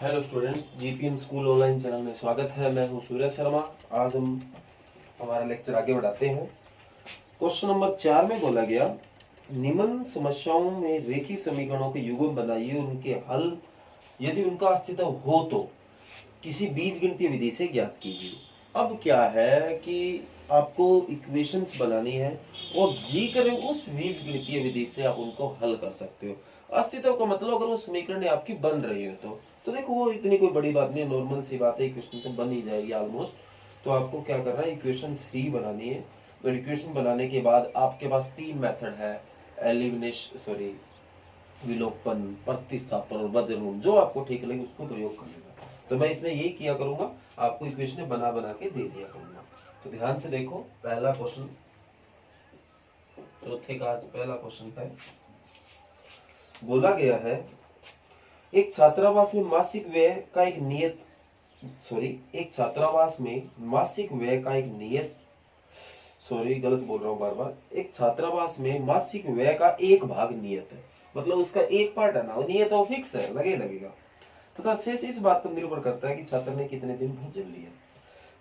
Hello students, GPM school online channel में स्वागत है। मैं हूं सूर्य शर्मा। आज हम हमारा लेक्चर आगे बढ़ाते हैं। क्वेश्चन नंबर 4 में बोला गया, निम्न समस्याओं में रेखीय समीकरणों के युग्म बनाइए और उनके हल यदि उनका अस्तित्व हो तो किसी बीजगणितीय विधि से ज्ञात कीजिए। अब क्या है कि आपको इक्वेशंस बनानी है और जी करें उस बीजगणितीय विधि से आप उनको हल कर सकते हो। अस्तित्व का मतलब अगर वो समीकरण आपकी बन रही हो तो देखो वो इतनी कोई बड़ी बात नहीं है, नॉर्मल सी बात है, इक्वेशन तो बन ही जाएगी ऑलमोस्ट। तो आपको क्या करना है, इक्वेशंस ही बनानी है। और इक्वेशन बनाने के बाद आपके पास 3 मेथड है, विलोपन, प्रतिस्थापन और वज्रमूल। जो आपको ठीक लगे उसको प्रयोग कर लेना। तो मैं इसमें यही किया करूंगा, आपको इक्वेशन बना बना के दे दिया करूंगा। तो ध्यान से देखो, पहला क्वेश्चन, चौथे का आज पहला क्वेश्चन है। बोला गया है, एक छात्रावास में मासिक व्यय का एक नियत एक छात्रावास में मासिक व्यय का एक नियत गलत बोल रहा हूं बार बार। एक छात्रावास में मासिक व्यय का एक भाग नियत है, मतलब उसका एक पार्ट है ना, वो नियत और फिक्स है, लगेगा। तथा शेष इस बात पर निर्भर करता है कि छात्र ने कितने दिन भोजन लिया।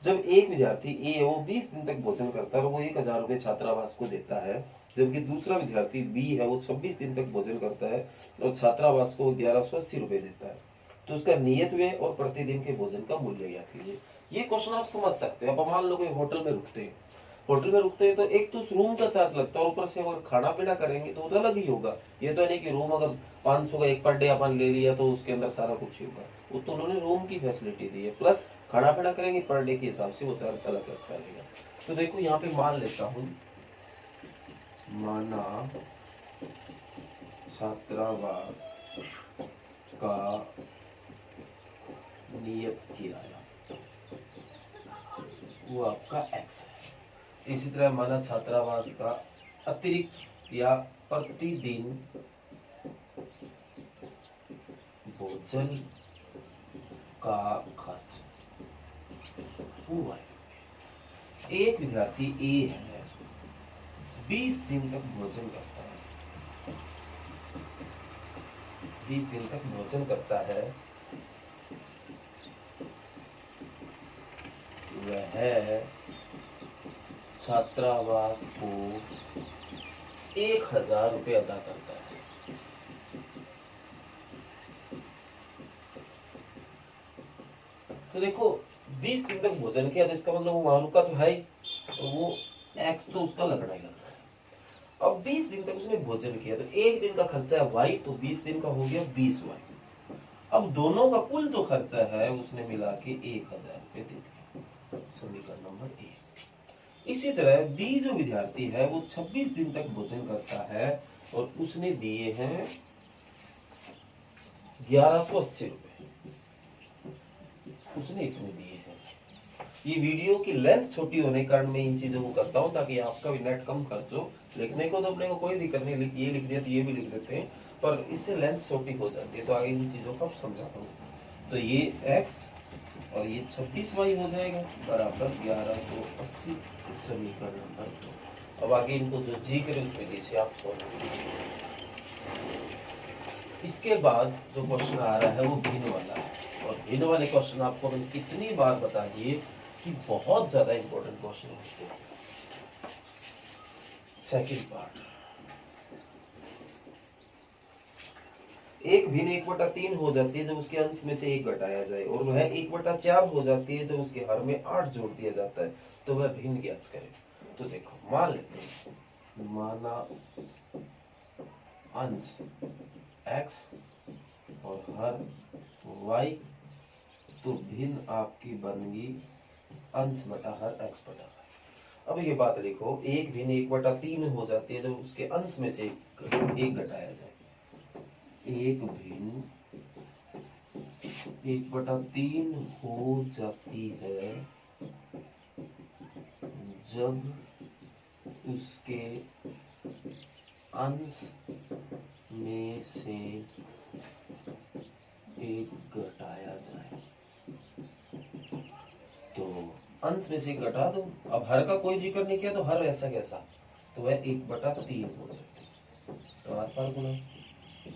जब एक विद्यार्थी ए वो 20 दिन तक भोजन करता है और वो 1000 रुपए छात्रावास को देता है, जबकि दूसरा विद्यार्थी बी है वो 26 दिन तक भोजन करता है और छात्रावास को 1180 रुपए देता है, तो उसका नियत व्यय और प्रतिदिन के भोजन का मूल्य ज्ञात कीजिए। ये क्वेश्चन आप समझ सकते हो। अब मान लो कोई होटल में रुकते हैं, तो एक तो रूम का चार्ज लगता है और ऊपर से अगर खाना पीना करेंगे तो अलग ही होगा। ये तो नहीं कि रूम अगर 500 का एक पर डे अपन ले लिया तो उसके अंदर सारा कुछ ही होगा। वो तो उन्होंने रूम की फैसिलिटी दी है, प्लस खाना पीना करेंगे पर डे के हिसाब से वो चार्ज अलग लगता रहेगा। तो देखो यहाँ पे मान लेता हूँ, माना छात्रावास का नियत किराया वो आपका x है। इसी तरह माना छात्रावास का अतिरिक्त या प्रतिदिन भोजन का खर्च हुआ है। एक विद्यार्थी ए है, 20 दिन तक भोजन करता है, 20 दिन तक भोजन करता है। वह छात्रावास को 1000 रुपये अदा करता है। तो देखो 20 दिन तक भोजन किया तो इसका मतलब वो वहां रुका तो है ही, तो वो एक्स तो उसका लगना ही लगना है। अब 20 दिन तक उसने भोजन किया तो एक दिन का खर्चा है वाई, तो 20 दिन का हो गया 20 वाई। अब दोनों का कुल जो खर्चा है उसने मिला के 1000 रुपये दे दिया। समीकरण नंबर 1। इसी तरह बी जो विद्यार्थी है वो 26 दिन तक भोजन करता है और उसने दिए हैं 1180 रुपए, उसने इतने दिए हैं। ये वीडियो की लेंथ छोटी होने के कारण मैं इन चीजों को करता हूं ताकि आपका भी नेट कम खर्च हो। लिखने को तो अपने को कोई दिक्कत नहीं, ये लिख दिया तो ये भी लिख देते हैं, पर इससे लेंथ छोटी हो जाती है, तो आगे इन चीजों को समझाता हूँ। तो ये x और ये 26y हो जाएगा बराबर 1180, समीकरण नंबर 2। अब आगे इनको जो जी करें उस विधि से आप सॉल्व। इसके बाद जो क्वेश्चन आ रहा है वो भिन्न वाला है, और भिन्न वाले क्वेश्चन आपको हम कितनी बार बता दिए कि बहुत ज्यादा इंपॉर्टेंट क्वेश्चन होते हैं। सेकंड पार्ट, एक भिन्न 1/3 हो जाती है जब उसके अंश में से 1 घटाया जाए, और वह 1/4 हो जाती है जब उसके हर में 8 जोड़ दिया जाता है, तो वह भिन्न ज्ञात करें। तो देखो मान लेते हैं, माना अंश x और हर y, तो भिन्न आपकी बन गई अंश बटा हर x बटा y। अब ये बात लिखो, एक भिन्न 1/3 हो जाती है जब उसके अंश में से 1 घटाया जाए। एक भिन्न 1/3 हो जाती है जब उसके अंश में से 1 घटाया जाए। तो अंश में से घटा दो, अब हर का कोई जिक्र नहीं किया तो हर ऐसा कैसा, तो वह 1/3 हो जाती है। तो 8 पर गुना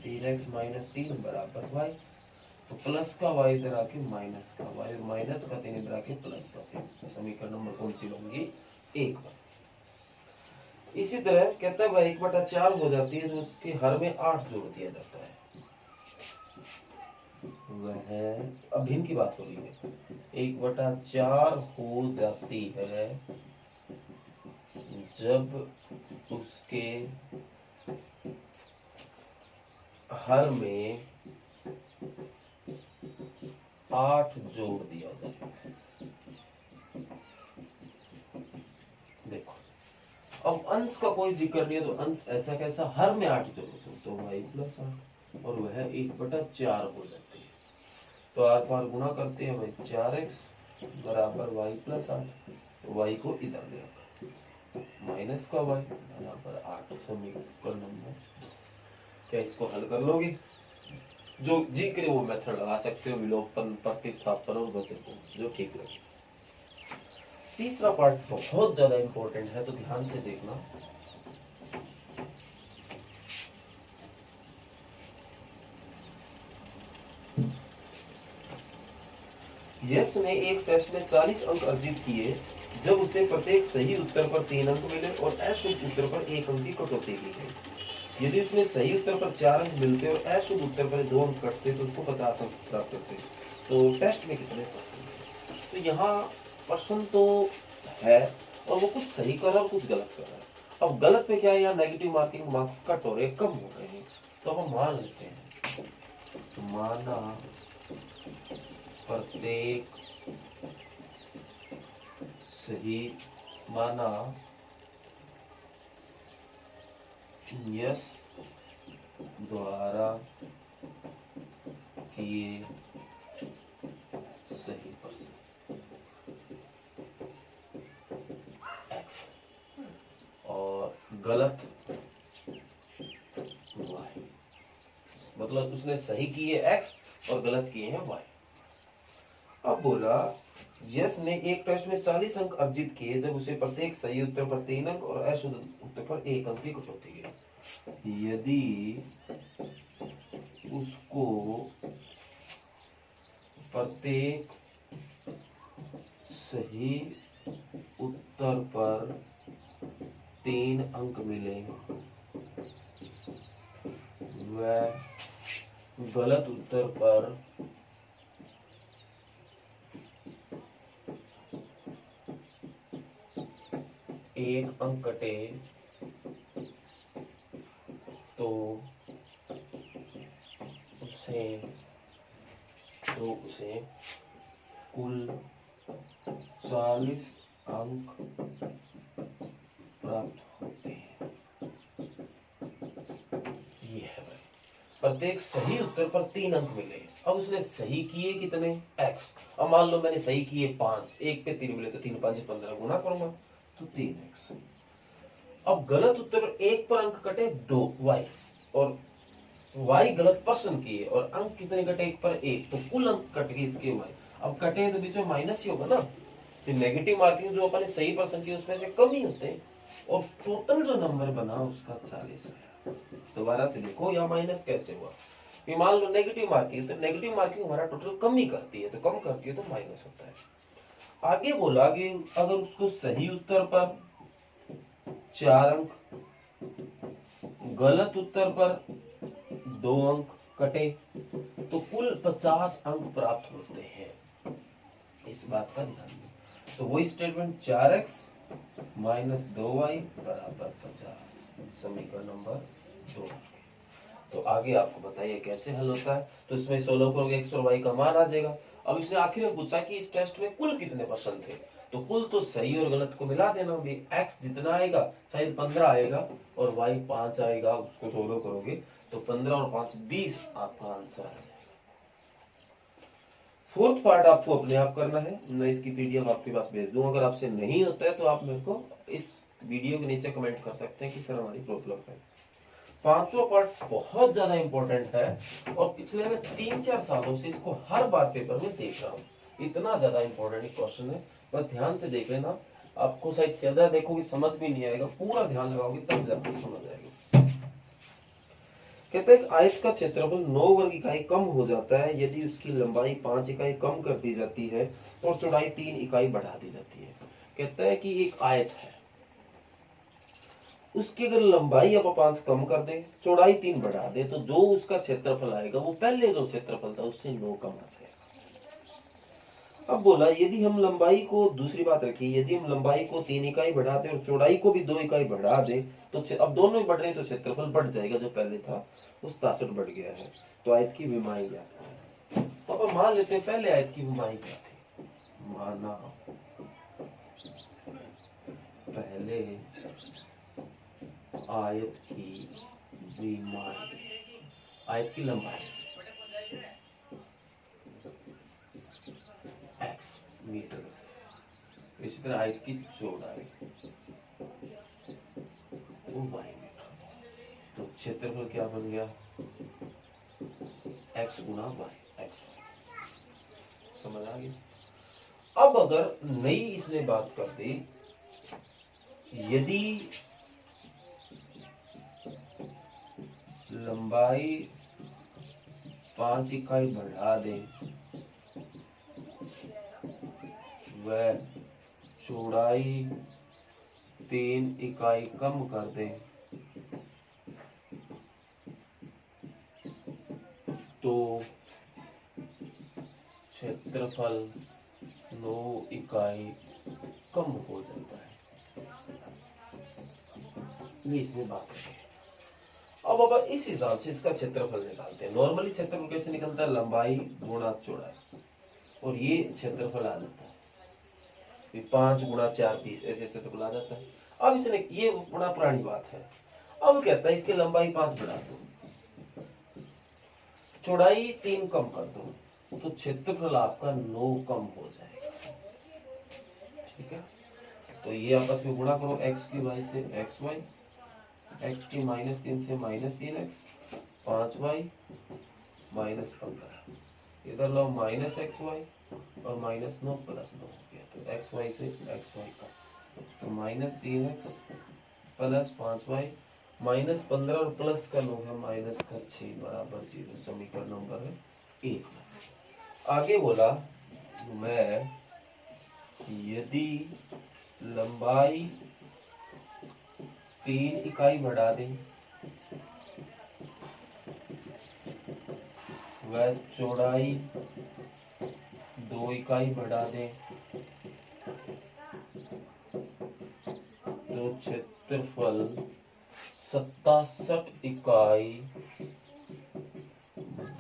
3x - 3 बराबर y। तो प्लस का वाई इधर आके माइनस का वाई और माइनस का 3 इधर आके प्लस का 3। समीकरण नंबर कौन सी बनेगी? 1। इसी तरह कहता है भाई 1/4 हो जाती है जो उसके हर में 8 जोड़ दिया जाता है। वह अभिन्न की बात हो रही है। 1/4 हो जाती है जब उसके हर में 8 जोड़ दिया जाए। देखो अब अंश का कोई जिक्र नहीं है, तो अंश ऐसा कैसा हर में 8 जोड़ दो तो y + 8 और वह 1/4 हो जाती है। तो आर पार गुणा करते हैं भाई 4x बराबर y + 8। y को इधर ले आकर माइनस का y बराबर 8। समीकरण नंबर क्या इसको हल कर लोगे? जो जिक्र वो मेथड लगा सकते हो, विलोपन, प्रतिस्थापन और वजन, जो ठीक लगे। तीसरा पार्ट बहुत ज्यादा इंपॉर्टेंट है, तो ध्यान से देखना। यश ने एक टेस्ट में 40 अंक अर्जित किए जब उसे प्रत्येक सही उत्तर पर 3 अंक मिले और अशुद्ध उत्तर पर 1 अंक की कटौती की गई। यदि उसमें सही उत्तर पर 4 अंक मिलते और अशुद्ध उत्तर पर 2 अंक कटते तो उसको 50 अंक प्राप्त होते। तो टेस्ट में कितने परसेंट थे? तो यहाँ प्रश्न तो है और वो कुछ सही कर रहा है और कुछ गलत कर रहा है। अब गलत पे क्या है, यहाँ नेगेटिव मार्किंग मार्क्स कट हो रहे, कम हो रहे हैं। तो हम मान लेते हैं, माना प्रत्येक सही, माना यश द्वारा किए सही प्रश्न x और गलत y, मतलब उसने सही किए x और गलत किए हैं y। अब बोला यश ने एक टेस्ट में 40 अंक अर्जित किए जब उसे प्रत्येक सही उत्तर पर 3 अंक और अशुद्ध उत्तर पर 1 अंक की कटौती गई। यदि उसको प्रत्येक सही उत्तर पर 3 अंक मिले, वह गलत उत्तर पर 1 अंक कटे तो उसे कुल 40 अंक प्राप्त होते हैं। ये है भाई, प्रत्येक सही उत्तर पर 3 अंक मिले। अब उसने सही किए कितने? x। अब मान लो मैंने सही किए 5, 1 पे 3 मिले तो 3 5 15 गुणा करूंगा तो 3x। अब गलत उत्तर 1 पर अंक कटे 2 y और y गलत प्रश्न किए और अंक कितने कटे? 1 पर 1, तो कुल अंक कट गए इसके y। अब कटे तो बीच में माइनस ही होगा ना, तो नेगेटिव मार्किंग जो अपने सही प्रश्न की उसमें से कम ही होते हैं और टोटल जो नंबर बना उसका 40 आया। दोबारा से देखो यहाँ माइनस कैसे हुआ? ये मान लो नेगेटिव मार्किंग, तो नेगेटिव मार्किंग हमारा टोटल कम ही करती है, तो कम करती है तो माइनस होता है। आगे बोला कि अगर उसको सही उत्तर पर 4 अंक, गलत उत्तर पर 2 अंक कटे तो कुल 50 अंक प्राप्त होते हैं। इस बात का ध्यान दें। तो वही स्टेटमेंट 4x - 2y बराबर 50, समीकरण नंबर 2। तो आगे आपको बताइए कैसे हल होता है। तो इसमें सोल्व करोगे x और y का मान आ जाएगा। अब इसने आखिर में पूछा कि इस टेस्ट में कुल कितने प्रश्न थे, तो कुल तो सही और गलत को मिला देना भी। x जितना आएगा शायद 15 आएगा और y 5 आएगा, उसको सोल्व करोगे तो 15 और 5 20 आपका आंसर आ जाएगा। फोर्थ पार्ट आपको अपने आप करना है, मैं इसकी पीडीएफ आपके पास भेज दूं। अगर आपसे नहीं होता है तो आप मेरे को इस वीडियो के नीचे कमेंट कर सकते हैं कि सर हमारी प्रॉब्लम है। पांचवा पार्ट बहुत ज्यादा इंपॉर्टेंट है और पिछले मैं 3-4 सालों से इसको हर बार पेपर में देख रहा हूँ। इतना ज्यादा इंपॉर्टेंट क्वेश्चन है, बस ध्यान से देख लेना। आपको शायद ज्यादा देखोगे समझ भी नहीं आएगा, पूरा ध्यान लगाओगे तब जाकर समझ आएगा। कहते हैं आयत का क्षेत्रफल 9 वर्ग इकाई कम हो जाता है यदि उसकी लंबाई 5 इकाई कम कर दी जाती है और चौड़ाई 3 इकाई बढ़ा दी जाती है। कहता है कि एक आयत है, उसकी अगर लंबाई अब 5 कम कर दे, चौड़ाई 3 बढ़ा दे, तो जो उसका क्षेत्रफल आएगा वो पहले जो क्षेत्रफल था उससे 9 कम आ जाएगा। अब बोला यदि हम लंबाई को, दूसरी बात रखी, यदि हम लंबाई को 3 इकाई बढ़ा दे और चौड़ाई को भी 2 इकाई बढ़ा दे तो अब दोनों ही बढ़ रहे हैं तो क्षेत्रफल बढ़ जाएगा, जो पहले था वो 67 बढ़ गया है। तो आयत की विमाई क्या है? तो अब मान लेते हैं पहले आयत की विमाई क्या थी। माना पहले आयत की विमाई, आयत की लंबाई x मीटर, इसी तरह आयत की चौड़ाई वो y मीटर, तो क्षेत्रफल क्या बन गया? x गुना y, x। समझ आ गया? अब अगर नई इसने बात कर दी, यदि लंबाई 5 इकाई बढ़ा दे व चौड़ाई 3 इकाई कम कर दे तो क्षेत्रफल 9 इकाई कम हो जाता है। ये इसमें बात है। अब इस हिसाब से इसका क्षेत्रफल निकालते हैं। नॉर्मली क्षेत्रफल कैसे निकलता है? लंबाई गुणा चौड़ाई, और ये क्षेत्रफल आ जाता है 5 गुणा 4 30, ऐसे क्षेत्रफल आ जाता है। अब इसने, ये बड़ा पुरानी बात है, अब कहता है इसकी लंबाई 5 बढ़ा दो, चौड़ाई 3 कम कर दो, तो क्षेत्रफल आपका 9 कम हो जाएगा। ठीक है, तो ये आपस में गुणा करो, x की y से xy, x की -3 से -3x, 5y -15, इधर लो -xy और -9 +9 हो गया, तो xy से xy का, तो -3x प्लस 5y -15 और प्लस का 9 है माइनस का 6 बराबर 0। समीकरण नंबर है 1। आगे बोला मैं यदि लंबाई 3 इकाई बढ़ा दें व चौड़ाई 2 इकाई बढ़ा दें तो क्षेत्रफल 67 इकाई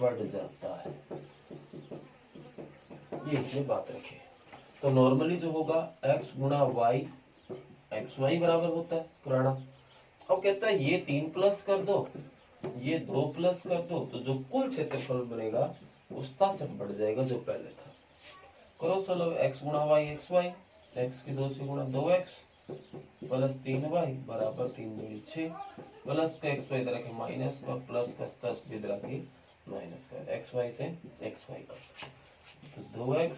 बढ़ जाता है। ये इसमें बात रखे। तो नॉर्मली जो होगा x गुणा y, एक्स वाई बराबर होता है पुराना। अब कहता है ये 3 प्लस कर दो, ये 2 प्लस कर दो, तो जो कुल क्षेत्रफल बनेगा वो 67 बढ़ जाएगा जो पहले था। करो सोलो, x गुणा वाई एक्स वाई, एक्स की 2 से गुणा 2x प्लस 3y बराबर 3 दूनी 6, प्लस का एक्स वाई इधर रखे माइनस का, प्लस का 67 इधर रखे माइनस का, एक्स वाई से एक्स वाई का, तो 2x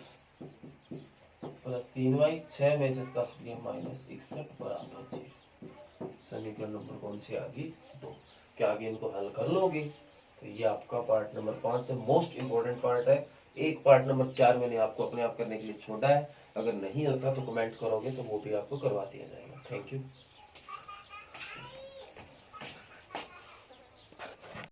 प्लस 3y, 6 में से 67 गया माइनस 61 बराबर 0। समीकरण नंबर कौन सी आ गई? 2। क्या आगे इनको हल कर लोगे? तो ये आपका पार्ट नंबर 5 से मोस्ट इंपोर्टेंट पार्ट है। एक पार्ट नंबर 4 मैंने आपको अपने आप करने के लिए छोड़ा है, अगर नहीं होता तो कमेंट करोगे तो वो भी आपको करवा दिया जाएगा। Thank you.